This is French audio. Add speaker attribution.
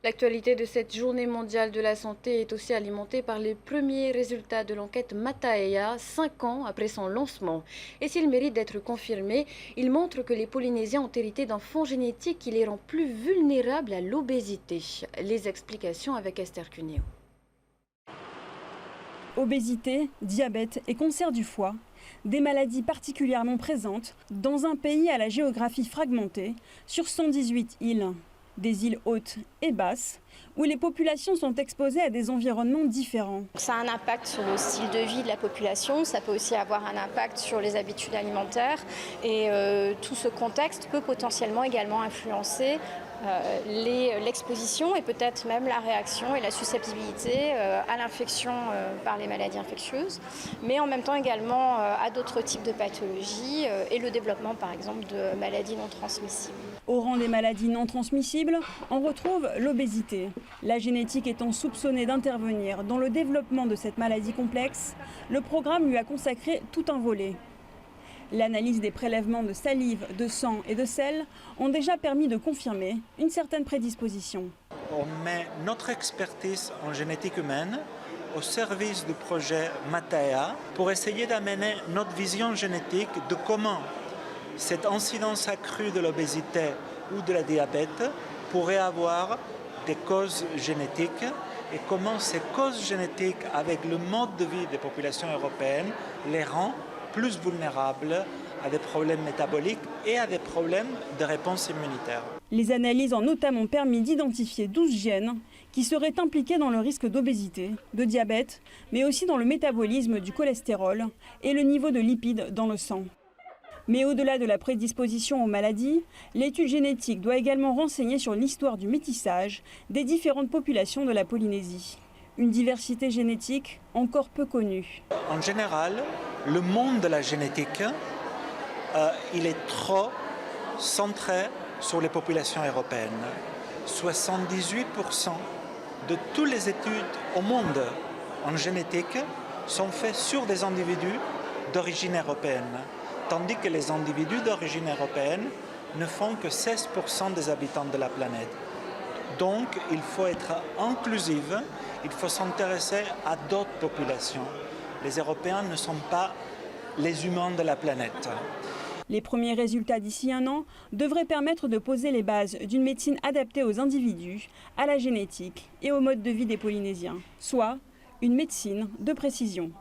Speaker 1: L'actualité de cette journée mondiale de la santé est aussi alimentée par les premiers résultats de l'enquête Mataea, 5 ans après son lancement. Et s'il mérite d'être confirmé, il montre que les Polynésiens ont hérité d'un fonds génétique qui les rend plus vulnérables à l'obésité. Les explications avec Esther Cuneo.
Speaker 2: Obésité, diabète et cancer du foie, des maladies particulièrement présentes dans un pays à la géographie fragmentée, sur 118 îles. Des îles hautes et basses, où les populations sont exposées à des environnements différents.
Speaker 3: Ça a un impact sur le style de vie de la population, ça peut aussi avoir un impact sur les habitudes alimentaires et tout ce contexte peut potentiellement également influencer l'exposition et peut-être même la réaction et la susceptibilité à l'infection par les maladies infectieuses, mais en même temps également à d'autres types de pathologies et le développement par exemple de maladies non transmissibles.
Speaker 2: Au rang des maladies non transmissibles, on retrouve l'obésité. La génétique étant soupçonnée d'intervenir dans le développement de cette maladie complexe, le programme lui a consacré tout un volet. L'analyse des prélèvements de salive, de sang et de sel ont déjà permis de confirmer une certaine prédisposition.
Speaker 4: On met notre expertise en génétique humaine au service du projet Mataea pour essayer d'amener notre vision génétique de comment cette incidence accrue de l'obésité ou de la diabète pourrait avoir des causes génétiques et comment ces causes génétiques avec le mode de vie des populations européennes les rend plus vulnérables à des problèmes métaboliques et à des problèmes de réponse immunitaire.
Speaker 2: Les analyses ont notamment permis d'identifier 12 gènes qui seraient impliqués dans le risque d'obésité, de diabète, mais aussi dans le métabolisme du cholestérol et le niveau de lipides dans le sang. Mais au-delà de la prédisposition aux maladies, l'étude génétique doit également renseigner sur l'histoire du métissage des différentes populations de la Polynésie. Une diversité génétique encore peu connue.
Speaker 4: En général, le monde de la génétique, il est trop centré sur les populations européennes. 78% de toutes les études au monde en génétique sont faites sur des individus d'origine européenne, tandis que les individus d'origine européenne ne font que 16% des habitants de la planète. Donc, il faut être inclusif, il faut s'intéresser à d'autres populations. Les Européens ne sont pas les humains de la planète.
Speaker 2: Les premiers résultats d'ici un an devraient permettre de poser les bases d'une médecine adaptée aux individus, à la génétique et au mode de vie des Polynésiens, soit une médecine de précision.